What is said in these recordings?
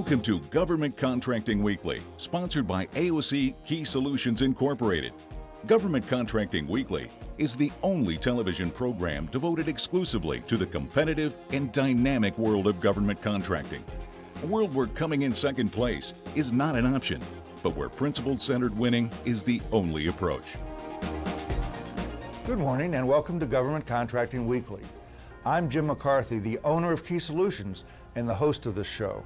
Welcome to Government Contracting Weekly, sponsored by AOC Key Solutions Incorporated. Government Contracting Weekly is the only television program devoted exclusively to the competitive and dynamic world of government contracting. A world where coming in second place is not an option, but where principle-centered winning is the only approach. Good morning and welcome to Government Contracting Weekly. I'm Jim McCarthy, the owner of Key Solutions and the host of this show.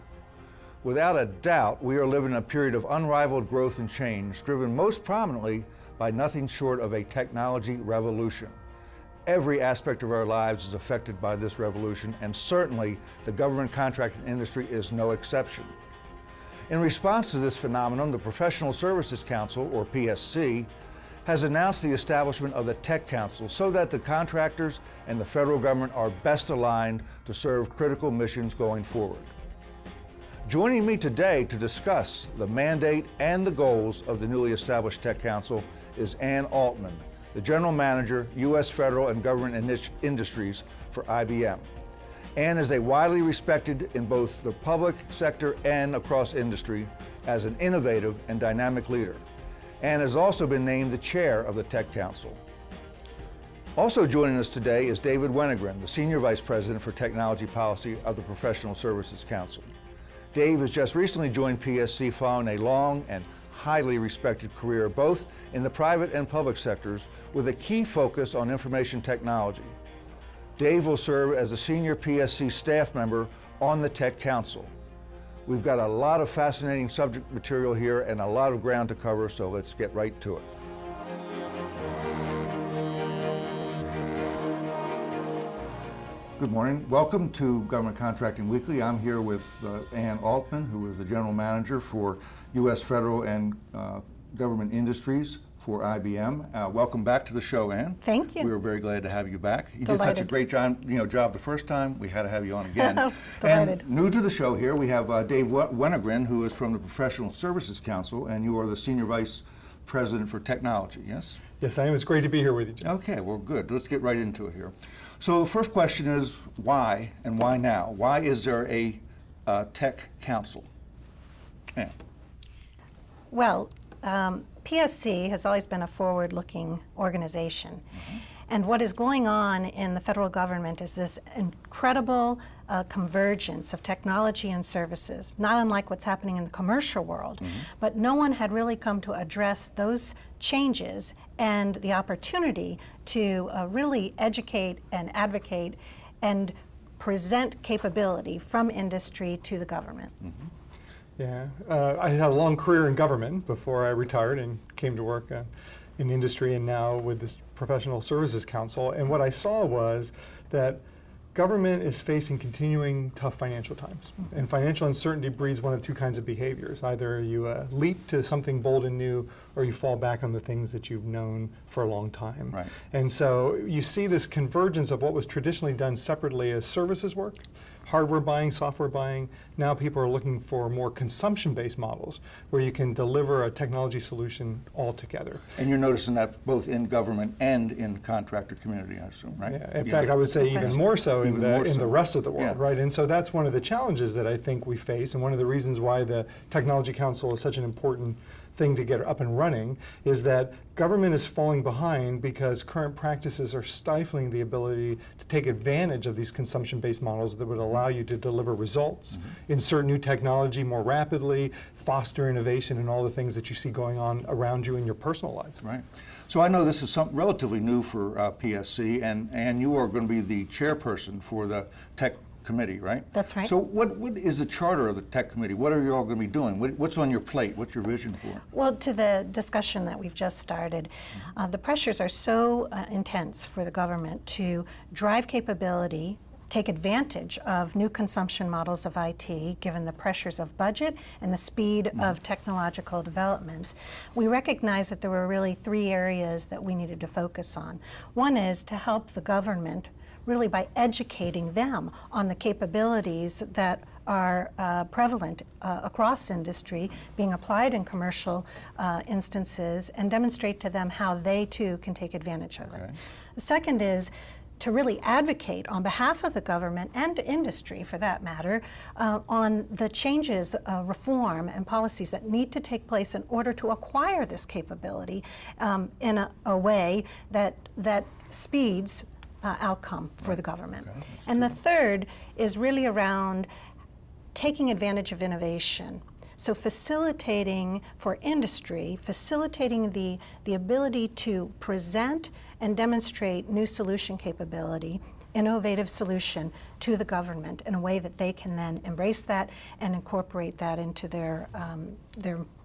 Without a doubt, we are living in a period of unrivaled growth and change, driven most prominently by nothing short of a technology revolution. Every aspect of our lives is affected by this revolution, and certainly the government contracting industry is no exception. In response to this phenomenon, the Professional Services Council, or PSC, has announced the establishment of the Tech Council so that the contractors and the federal government are best aligned to serve critical missions going forward. Joining me today to discuss the mandate and the goals of the newly established Tech Council is Ann Altman, the General Manager, U.S. Federal and Government Industries for IBM. Ann is a widely respected in both the public sector and across industry as an innovative and dynamic leader. Ann has also been named the chair of the Tech Council. Also joining us today is David Wennergren, the Senior Vice President for Technology Policy of the Professional Services Council. Dave has just recently joined PSC following a long and highly respected career both in the private and public sectors with a key focus on information technology. Dave will serve as a senior PSC staff member on the Tech Council. We've got a lot of fascinating subject material here and a lot of ground to cover, so let's get right to it. Good morning. Welcome to Government Contracting Weekly. I'm here with Ann Altman, who is the General Manager for U.S. Federal and Government Industries for IBM. Welcome back to the show, Ann. Thank you. We were very glad to have you back. You Delighted. did such a great job the first time. We had to have you on again. Delighted. And new to the show here, we have Dave Wennergren, who is from the Professional Services Council, and you are the Senior Vice President for Technology, yes? Yes, I am. It's great to be here with you, Jim. Okay, well, good. Let's get right into it here. So the first question is why, and why now? Why is there a Tech Council? Ann. Well, PSC has always been a forward-looking organization. Mm-hmm. And what is going on in the federal government is this incredible convergence of technology and services, not unlike what's happening in the commercial world. Mm-hmm. But no one had really come to address those changes and the opportunity to really educate and advocate and present capability from industry to the government. Mm-hmm. Yeah, I had a long career in government before I retired and came to work in industry and now with this Professional Services Council. And what I saw was that government is facing continuing tough financial times. Mm-hmm. And financial uncertainty breeds one of two kinds of behaviors. Either you leap to something bold and new, or you fall back on the things that you've known for a long time. Right. And so you see this convergence of what was traditionally done separately as services work, hardware buying, software buying. Now people are looking for more consumption-based models where you can deliver a technology solution all together. And you're noticing that both in government and in contractor community, I assume, right? Yeah, in fact, I would say even more so in the rest of the world, yeah. Right? And so that's one of the challenges that I think we face, and one of the reasons why the Technology Council is such an important thing to get up and running is that government is falling behind because current practices are stifling the ability to take advantage of these consumption-based models that would allow you to deliver results, mm-hmm. insert new technology more rapidly, foster innovation, and all the things that you see going on around you in your personal life. Right. So I know this is relatively new for PSC, and you are going to be the chairperson for the Tech Committee, right? That's right. So what is the charter of the Tech Committee? What are you all going to be doing? What's on your plate? What's your vision for? Well, to the discussion that we've just started, the pressures are so intense for the government to drive capability, take advantage of new consumption models of IT, given the pressures of budget and the speed of technological developments. We recognize that there were really three areas that we needed to focus on. One is to help the government really by educating them on the capabilities that are prevalent across industry, being applied in commercial instances, and demonstrate to them how they too can take advantage of it. The second is to really advocate on behalf of the government and industry, for that matter, on the changes, reform, and policies that need to take place in order to acquire this capability in a way that speeds outcome for the government. Okay, and the third is really around taking advantage of innovation. So facilitating for industry, facilitating the ability to present and demonstrate new solution capability, innovative solution to the government in a way that they can then embrace that and incorporate that into their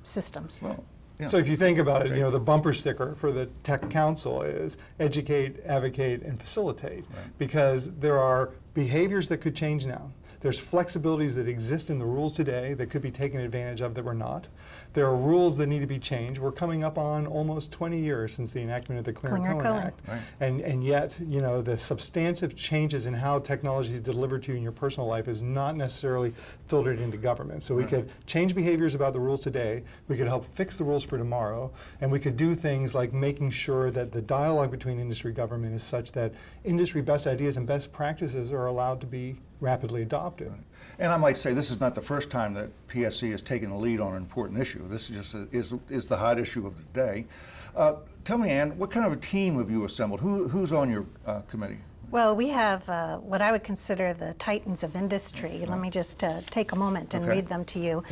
systems. Well, yeah. So if you think about it, you know, the bumper sticker for the Tech Council is educate, advocate, and facilitate, because there are behaviors that could change now. There's flexibilities that exist in the rules today that could be taken advantage of that were not. There are rules that need to be changed. We're coming up on almost 20 years since the enactment of the Clinger-Cohen Act. Right. And yet, you know, the substantive changes in how technology is delivered to you in your personal life is not necessarily filtered into government. So we could change behaviors about the rules today, we could help fix the rules for tomorrow, and we could do things like making sure that the dialogue between industry and government is such that industry best ideas and best practices are allowed to be rapidly adopted. And I might say this is not the first time that PSC has taken the lead on an important issue. This is just is the hot issue of the day. Tell me, Ann, what kind of a team have you assembled? Who's on your committee? Well, we have what I would consider the titans of industry. Let me just take a moment and read them to you.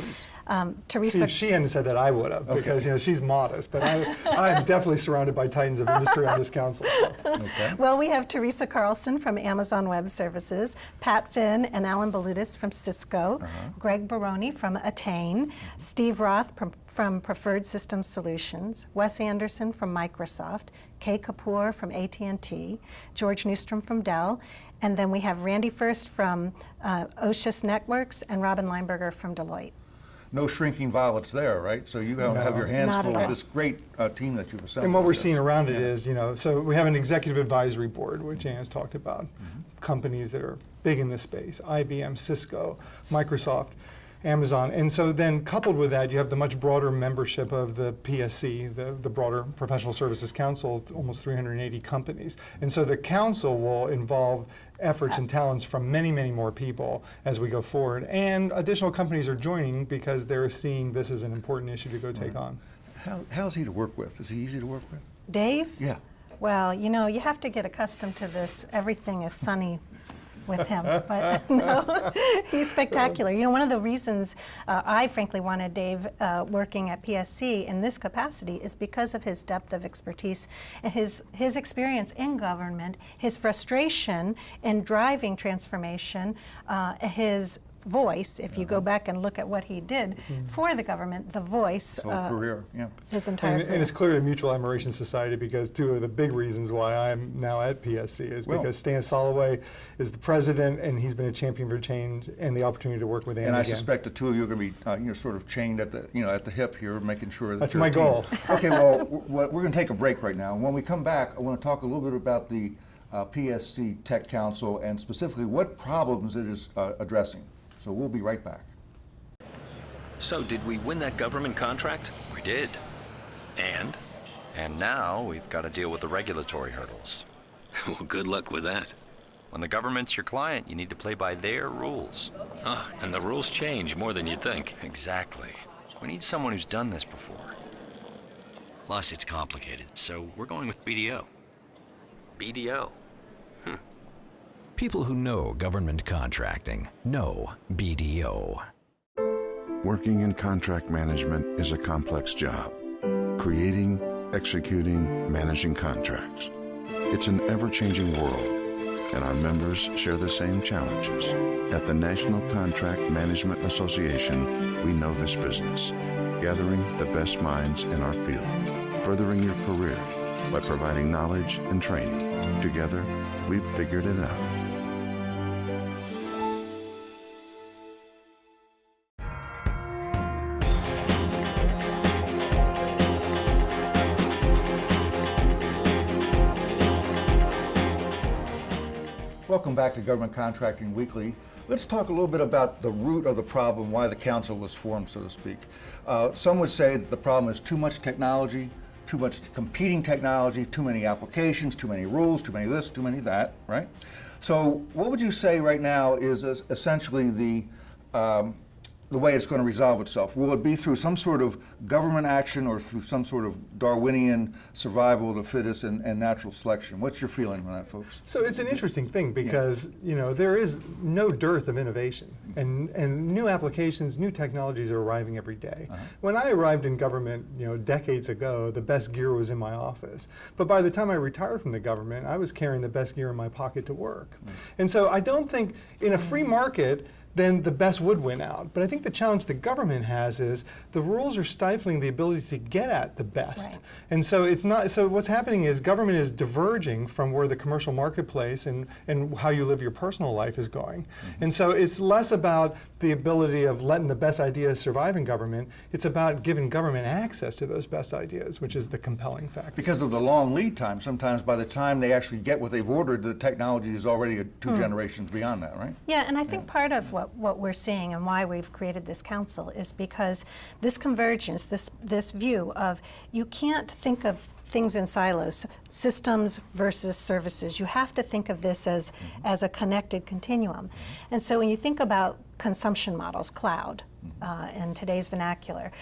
Teresa. See, if she hadn't said that, I would have, because you know she's modest. But I'm definitely surrounded by titans of industry on this council. Okay. Well, we have Teresa Carlson from Amazon Web Services, Pat Finn and Alan Balutis from Cisco, Greg Baroni from Attain, Steve Roth from Preferred System Solutions, Wes Anderson from Microsoft, Kay Kapoor from AT&T, George Newstrom from Dell, and then we have Randy First from Oshus Networks and Robin Lineberger from Deloitte. No shrinking violets there, right? So you have your hands Not full at with all. this great team that you've assembled. And what we're Yes. seeing around it is, you know, so we have an executive advisory board, which Anne's talked about, companies that are big in this space, IBM, Cisco, Microsoft, Amazon. And so then coupled with that, you have the much broader membership of the PSC, the broader Professional Services Council, almost 380 companies. And so the council will involve efforts and talents from many, many more people as we go forward. And additional companies are joining because they're seeing this as an important issue to go take on. How's he to work with? Is he easy to work with? Dave? Yeah. Well, you know, you have to get accustomed to this. Everything is sunny with him, but no, he's spectacular. You know, one of the reasons I frankly wanted Dave working at PSC in this capacity is because of his depth of expertise and his experience in government, his frustration in driving transformation, his voice, if you go back and look at what he did for the government, the voice, Whole career, yeah. his entire And career. it's clearly a mutual admiration society, because two of the big reasons why I'm now at PSC is because Stan Soloway is the president, and he's been a champion for change and the opportunity to work with Andy And I again. suspect the two of you are going to be, sort of chained at the hip here, making sure that That's you're my a team. goal. Okay, well, we're going to take a break right now. When we come back, I want to talk a little bit about the PSC Tech Council and specifically what problems it is addressing. So we'll be right back. So did we win that government contract? We did. And? And now we've got to deal with the regulatory hurdles. Well, good luck with that. When the government's your client, you need to play by their rules. Ah, and the rules change more than you think. Exactly. We need someone who's done this before. Plus, it's complicated, so we're going with BDO. BDO. People who know government contracting know BDO. Working in contract management is a complex job. Creating, executing, managing contracts. It's an ever-changing world, and our members share the same challenges. At the National Contract Management Association, we know this business, gathering the best minds in our field, furthering your career by providing knowledge and training. Together, we've figured it out. Welcome back to Government Contracting Weekly. Let's talk a little bit about the root of the problem, why the council was formed, so to speak. Some would say that the problem is too much technology, too much competing technology, too many applications, too many rules, too many this, too many that, right? So what would you say right now is essentially the way it's going to resolve itself? Will it be through some sort of government action or through some sort of Darwinian survival of the fittest and natural selection? What's your feeling on that, folks? So it's an interesting thing because there is no dearth of innovation, and new applications, new technologies are arriving every day. When I arrived in government, decades ago, the best gear was in my office. But by the time I retired from the government, I was carrying the best gear in my pocket to work. And so I don't think in a free market, then the best would win out. But I think the challenge the government has is the rules are stifling the ability to get at the best. Right. And so it's not, so what's happening is government is diverging from where the commercial marketplace and how you live your personal life is going. And so it's less about the ability of letting the best ideas survive in government. It's about giving government access to those best ideas, which is the compelling factor. Because of the long lead time, sometimes by the time they actually get what they've ordered, the technology is already 2 generations beyond that, right? Yeah, and I think part of what we're seeing and why we've created this council is because this convergence, this view of you can't think of things in silos, systems versus services. You have to think of this as a connected continuum. And so when you think about consumption models, cloud, in today's vernacular,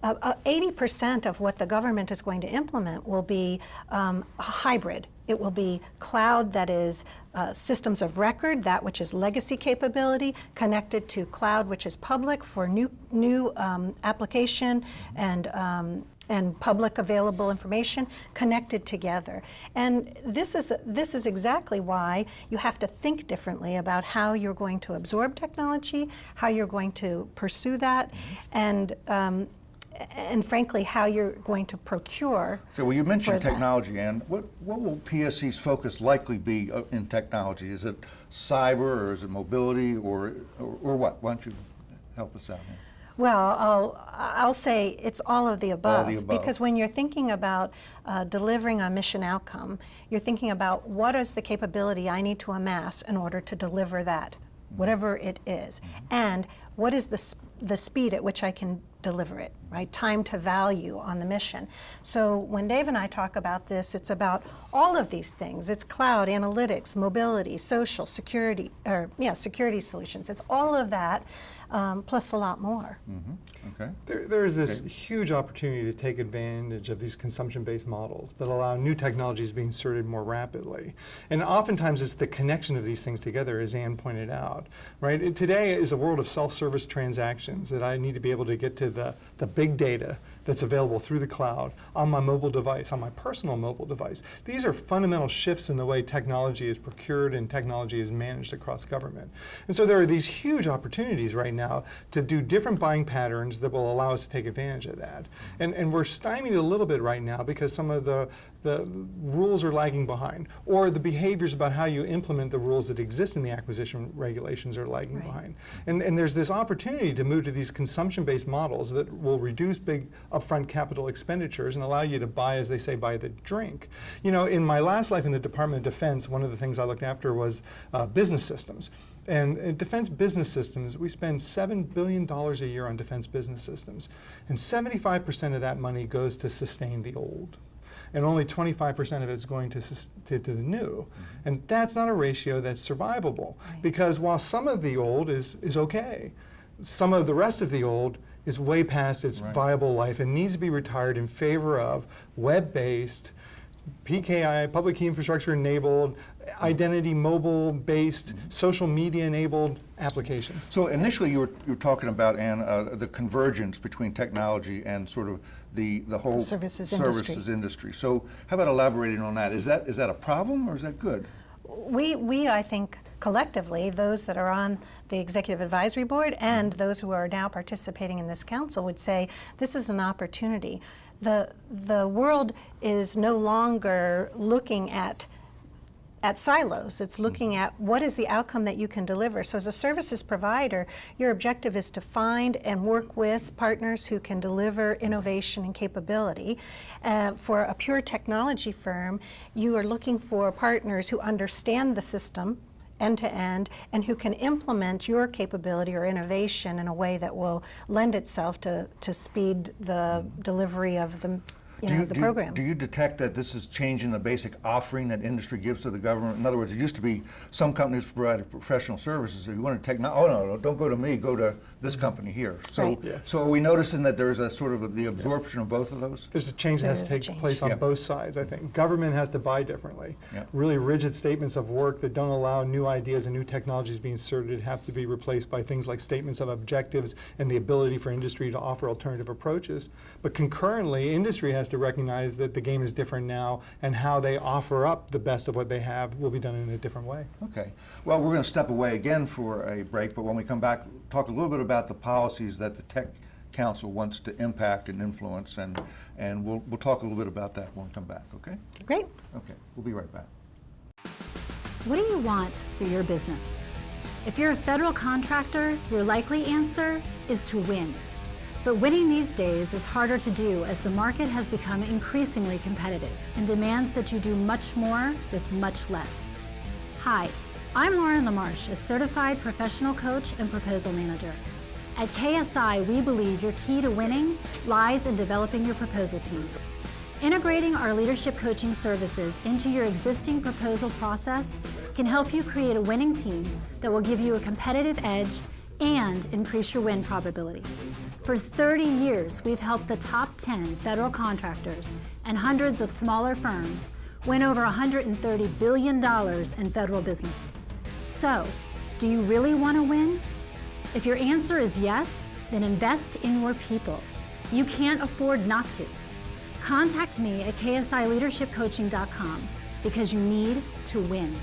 80% of what the government is going to implement will be a hybrid. It will be cloud that is systems of record, that which is legacy capability, connected to cloud which is public for new application and public available information connected together. And this is exactly why you have to think differently about how you're going to absorb technology, how you're going to pursue that, and frankly, how you're going to procure. Okay, well, you mentioned for that. technology, and what will PSC's focus likely be in technology? Is it cyber, or is it mobility, or what? Why don't you help us out here? Well, I'll say it's all of the above. All of the above. Because when you're thinking about delivering a mission outcome, you're thinking about what is the capability I need to amass in order to deliver that, whatever it is, and what is the speed at which I can deliver it, right? Time to value on the mission. So when Dave and I talk about this, it's about all of these things. It's cloud, analytics, mobility, social, security, security solutions. It's all of that, plus a lot more. Okay. There is this huge opportunity to take advantage of these consumption-based models that allow new technologies to be inserted more rapidly. And oftentimes it's the connection of these things together, as Ann pointed out, right? Today is a world of self-service transactions that I need to be able to get to the big data that's available through the cloud on my mobile device, on my personal mobile device. These are fundamental shifts in the way technology is procured and technology is managed across government. And so there are these huge opportunities right now to do different buying patterns that will allow us to take advantage of that. And we're stymied a little bit right now because some of the rules are lagging behind, or the behaviors about how you implement the rules that exist in the acquisition regulations are lagging behind. And there's this opportunity to move to these consumption-based models that will reduce big upfront capital expenditures and allow you to buy, as they say, by the drink. In my last life in the Department of Defense, one of the things I looked after was business systems. And in defense business systems, we spend $7 billion a year on defense business systems. And 75% of that money goes to sustain the old. And only 25% of it is going to the new. And that's not a ratio that's survivable. Because while some of the old is okay, some of the rest of the old is way past its viable life and needs to be retired in favor of web-based, PKI, public key infrastructure enabled, identity mobile based, social media enabled applications. So initially you were talking about, Ann, the convergence between technology and sort of the whole services industry. So how about elaborating on that? Is that a problem or is that good? We I think collectively, those that are on the Executive Advisory Board and those who are now participating in this council would say this is an opportunity. The world is no longer looking at silos. It's looking at what is the outcome that you can deliver. So as a services provider, your objective is to find and work with partners who can deliver innovation and capability. For a pure technology firm, you are looking for partners who understand the system end to end and who can implement your capability or innovation in a way that will lend itself to speed the delivery of the the program. Do you detect that this is changing the basic offering that industry gives to the government? In other words, it used to be some companies provided professional services. If you want to technology, oh no, don't go to me, go to this company here. So, Right. Yes. so are we noticing that there's a sort of the absorption of both of those? There's a change that has There to is a take change. place on Yeah. both sides, I think. Government has to buy differently. Yeah. Really rigid statements of work that don't allow new ideas and new technologies being inserted have to be replaced by things like statements of objectives and the ability for industry to offer alternative approaches. But concurrently, industry has to recognize that the game is different now, and how they offer up the best of what they have will be done in a different way. Okay. Well, we're going to step away again for a break, but when we come back, talk a little bit about the policies that the Tech Council wants to impact and influence, and we'll talk a little bit about that when we come back, okay? Great. Okay, we'll be right back. What do you want for your business? If you're a federal contractor, your likely answer is to win. But winning these days is harder to do as the market has become increasingly competitive and demands that you do much more with much less. Hi, I'm Lauren LaMarche, a certified professional coach and proposal manager. At KSI, we believe your key to winning lies in developing your proposal team. Integrating our leadership coaching services into your existing proposal process can help you create a winning team that will give you a competitive edge and increase your win probability. For 30 years, we've helped the top 10 federal contractors and hundreds of smaller firms win over $130 billion in federal business. So, do you really want to win? If your answer is yes, then invest in your people. You can't afford not to. Contact me at ksileadershipcoaching.com because you need to win.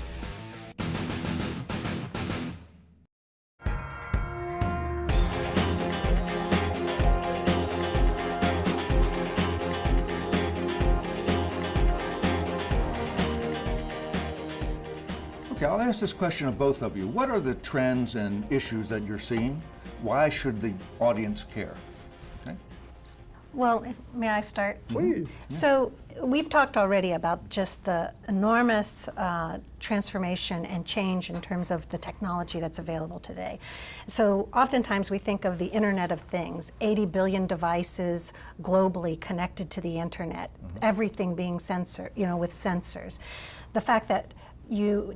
Okay, I'll ask this question of both of you. What are the trends and issues that you're seeing? Why should the audience care? Okay. Well, may I start? Please. So we've talked already about just the enormous transformation and change in terms of the technology that's available today. So oftentimes we think of the Internet of Things, 80 billion devices globally connected to the internet, everything being with sensors. The fact that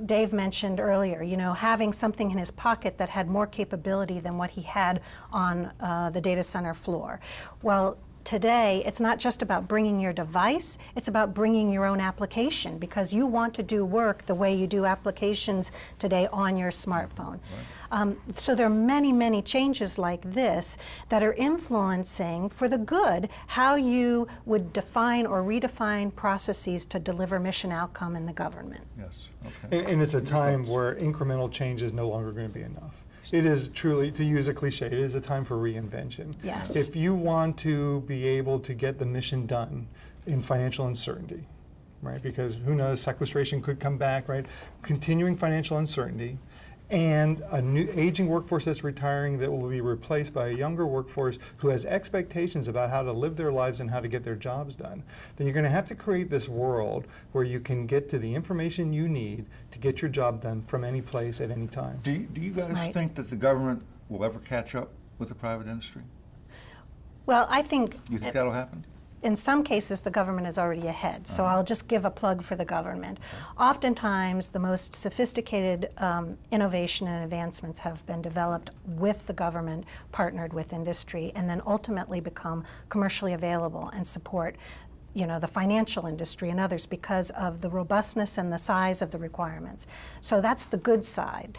Dave mentioned earlier, having something in his pocket that had more capability than what he had on the data center floor. Well, today, it's not just about bringing your device, it's about bringing your own application, because you want to do work the way you do applications today on your smartphone. So there are many, many changes like this that are influencing, for the good, how you would define or redefine processes to deliver mission outcome in the government. Yes, okay. And it's a time where incremental change is no longer going to be enough. It is truly, to use a cliche, it is a time for reinvention. Yes. If you want to be able to get the mission done in financial uncertainty, right? Because who knows, sequestration could come back, right? Continuing financial uncertainty, and a new aging workforce that's retiring that will be replaced by a younger workforce who has expectations about how to live their lives and how to get their jobs done, then you're going to have to create this world where you can get to the information you need to get your job done from any place at any time. Do you guys think that the government will ever catch up with the private industry? Well, I think You think that'll happen? in some cases the government is already ahead, so I'll just give a plug for the government. Oftentimes the most sophisticated innovation and advancements have been developed with the government, partnered with industry, and then ultimately become commercially available and support the financial industry and others because of the robustness and the size of the requirements. So that's the good side.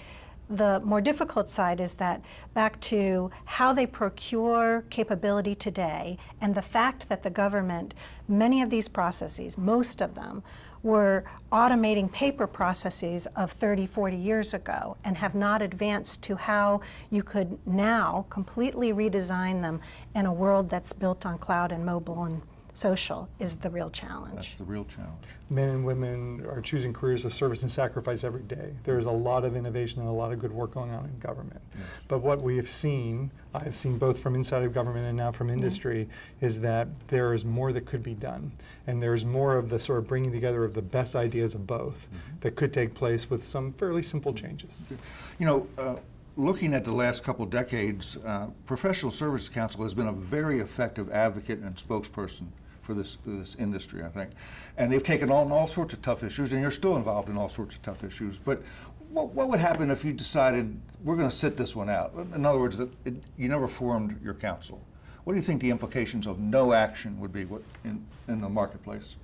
The more difficult side is that back to how they procure capability today, and the fact that the government, many of these processes, most of them, were automating paper processes of 30, 40 years ago and have not advanced to how you could now completely redesign them in a world that's built on cloud and mobile and social is the real challenge. That's the real challenge. Men and women are choosing careers of service and sacrifice every day. There's a lot of innovation and a lot of good work going on in government. Yes. But what we have seen, I've seen both from inside of government and now from industry, is that there is more that could be done. And there's more of the sort of bringing together of the best ideas of both that could take place with some fairly simple changes. Looking at the last couple decades, Professional Services Council has been a very effective advocate and spokesperson for this industry, I think. And they've taken on all sorts of tough issues, and you're still involved in all sorts of tough issues. But what would happen if you decided, we're going to sit this one out? In other words, you never formed your council. What do you think the implications of no action would be in the marketplace?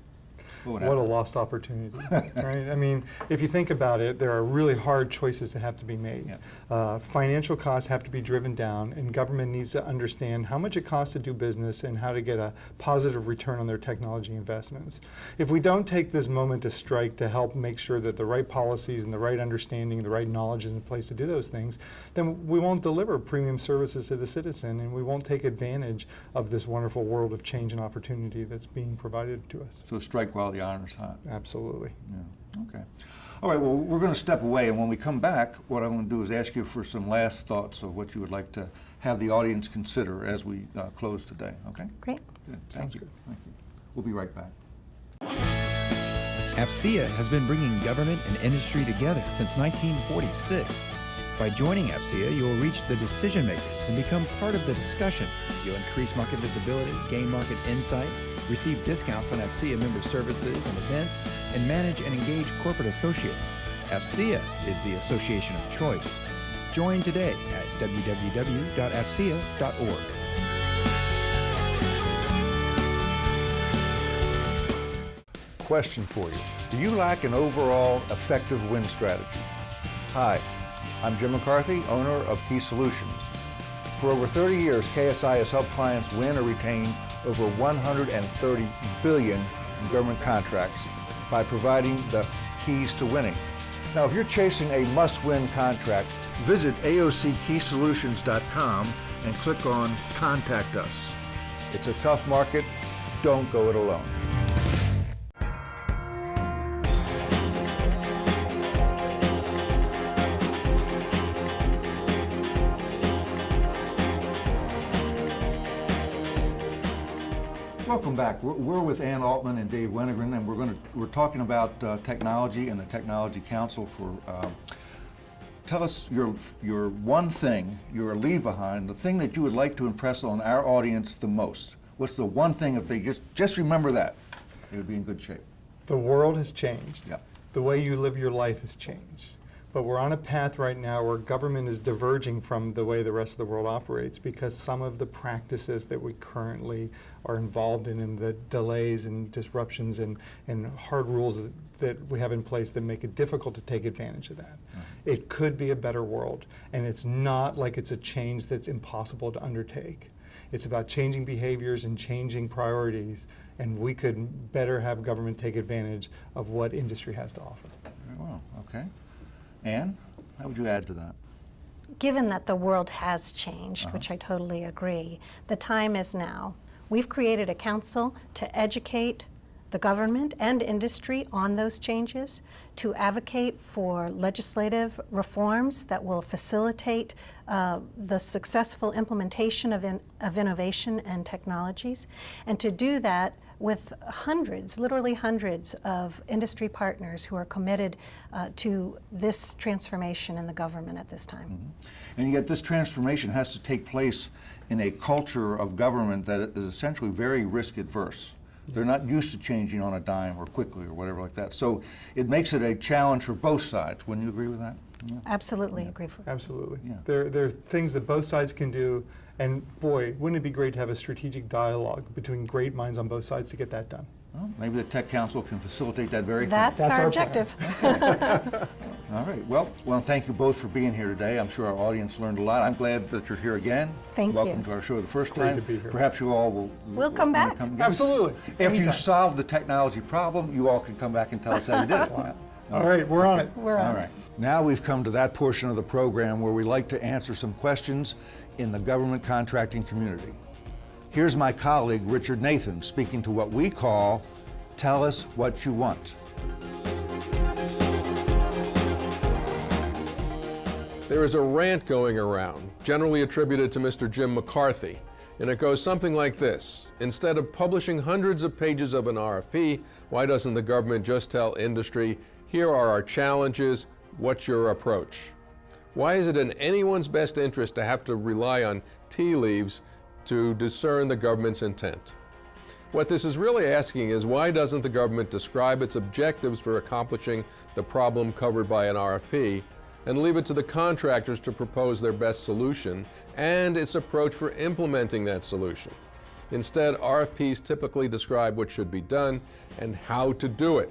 What a lost opportunity, right? I mean, if you think about it, there are really hard choices that have to be made. Yeah. Financial costs have to be driven down, and government needs to understand how much it costs to do business and how to get a positive return on their technology investments. If we don't take this moment to strike to help make sure that the right policies and the right understanding, the right knowledge is in place to do those things, then we won't deliver premium services to the citizen, and we won't take advantage of this wonderful world of change and opportunity that's being provided to us. So strike while the iron's hot. Absolutely. Yeah. Okay. All right, well, we're going to step away, and when we come back, what I'm going to do is ask you for some last thoughts of what you would like to have the audience consider as we close today, okay? Great. Good. Thank you. Thank you. We'll be right back. AFCEA has been bringing government and industry together since 1946. By joining AFCEA, you'll reach the decision makers and become part of the discussion. You'll increase market visibility, gain market insight, receive discounts on AFCEA member services and events, and manage and engage corporate associates. AFCEA is the association of choice. Join today at www.afcea.org. Question for you. Do you lack an overall effective win strategy? Hi, I'm Jim McCarthy, owner of Key Solutions. For over 30 years, KSI has helped clients win or retain over 130 billion in government contracts by providing the keys to winning. Now, if you're chasing a must-win contract, visit AOCKeysolutions.com and click on Contact Us. It's a tough market. Don't go it alone. Welcome back. We're with Ann Altman and Dave Wennergren, and we're talking about technology and the Technology Council. Tell us your one thing, your leave behind, the thing that you would like to impress on our audience the most. What's the one thing, if they just remember that, they would be in good shape? The world has changed. Yeah. The way you live your life has changed. But we're on a path right now where government is diverging from the way the rest of the world operates, because some of the practices that we currently are involved in the delays and disruptions and hard rules that we have in place that make it difficult to take advantage of that. It could be a better world, and it's not like it's a change that's impossible to undertake. It's about changing behaviors and changing priorities, and we could better have government take advantage of what industry has to offer. Very well, okay. Ann, how would you add to that? Given that the world has changed, which I totally agree, the time is now. We've created a council to educate the government and industry on those changes, to advocate for legislative reforms that will facilitate the successful implementation of innovation and technologies, and to do that with hundreds, literally hundreds of industry partners who are committed to this transformation in the government at this time. Mm-hmm. And yet this transformation has to take place in a culture of government that is essentially very risk adverse. They're not used to changing on a dime or quickly or whatever like that. So it makes it a challenge for both sides. Wouldn't you agree with that? Yeah. Absolutely agree. Absolutely. Yeah. There are things that both sides can do, and boy, wouldn't it be great to have a strategic dialogue between great minds on both sides to get that done. Well, maybe the Tech Council can facilitate that very thing. That's our objective. All right. Well, I want to thank you both for being here today. I'm sure our audience learned a lot. I'm glad that you're here again. Thank you. Welcome to our show the first Great time. to be here. Perhaps you all will We'll come back. Come again. Absolutely. After Anytime. you solve the technology problem, you all can come back and tell us how you did it. All right, we're on it. We're on. All right. Now we've come to that portion of the program where we like to answer some questions in the government contracting community. Here's my colleague, Richard Nathan, speaking to what we call Tell Us What You Want. There is a rant going around, generally attributed to Mr. Jim McCarthy, and it goes something like this. Instead of publishing hundreds of pages of an RFP, why doesn't the government just tell industry, here are our challenges, what's your approach? Why is it in anyone's best interest to have to rely on tea leaves to discern the government's intent? What this is really asking is, why doesn't the government describe its objectives for accomplishing the problem covered by an RFP and leave it to the contractors to propose their best solution and its approach for implementing that solution? Instead, RFPs typically describe what should be done and how to do it.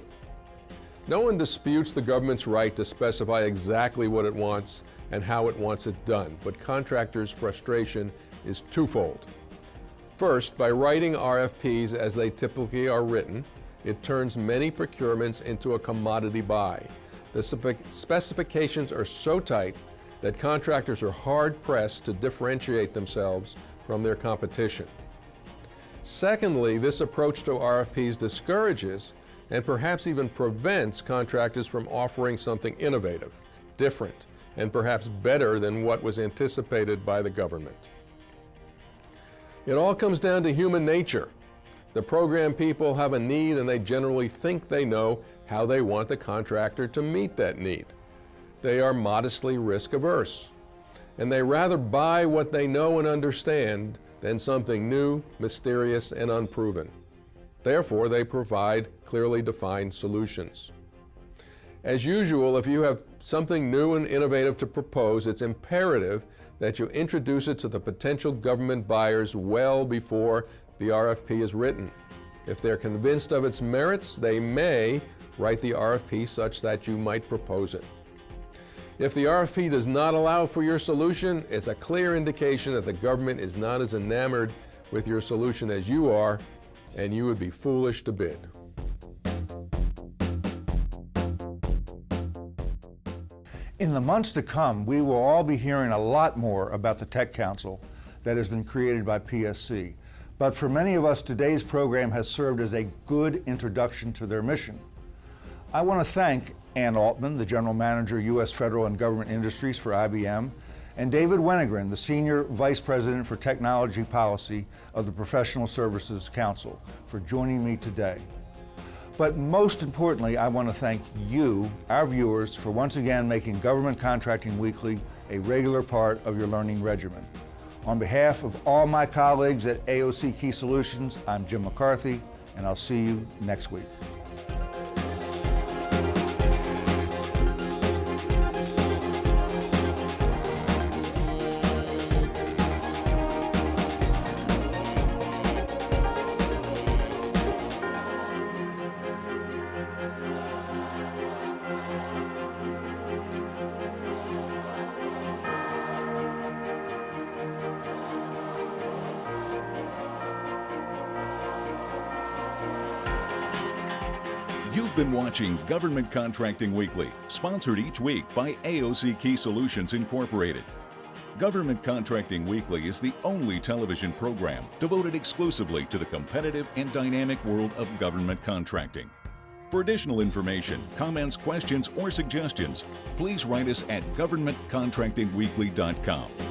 No one disputes the government's right to specify exactly what it wants and how it wants it done, but contractors' frustration is twofold. First, by writing RFPs as they typically are written, it turns many procurements into a commodity buy. The specifications are so tight that contractors are hard-pressed to differentiate themselves from their competition. Secondly, this approach to RFPs discourages and perhaps even prevents contractors from offering something innovative, different, and perhaps better than what was anticipated by the government. It all comes down to human nature. The program people have a need and they generally think they know how they want the contractor to meet that need. They are modestly risk-averse, and they rather buy what they know and understand than something new, mysterious, and unproven. Therefore, they provide clearly defined solutions. As usual, if you have something new and innovative to propose, it's imperative that you introduce it to the potential government buyers well before the RFP is written. If they're convinced of its merits, they may write the RFP such that you might propose it. If the RFP does not allow for your solution, it's a clear indication that the government is not as enamored with your solution as you are, and you would be foolish to bid. In the months to come, we will all be hearing a lot more about the Tech Council that has been created by PSC. But for many of us, today's program has served as a good introduction to their mission. I want to thank Ann Altman, the General Manager, U.S. Federal and Government Industries for IBM, and David Wennergren, the Senior Vice President for Technology Policy of the Professional Services Council, for joining me today. But most importantly, I want to thank you, our viewers, for once again making Government Contracting Weekly a regular part of your learning regimen. On behalf of all my colleagues at AOC Key Solutions, I'm Jim McCarthy, and I'll see you next week. You've been watching Government Contracting Weekly, sponsored each week by AOC Key Solutions Incorporated. Government Contracting Weekly is the only television program devoted exclusively to the competitive and dynamic world of government contracting. For additional information, comments, questions, or suggestions, please write us at governmentcontractingweekly.com.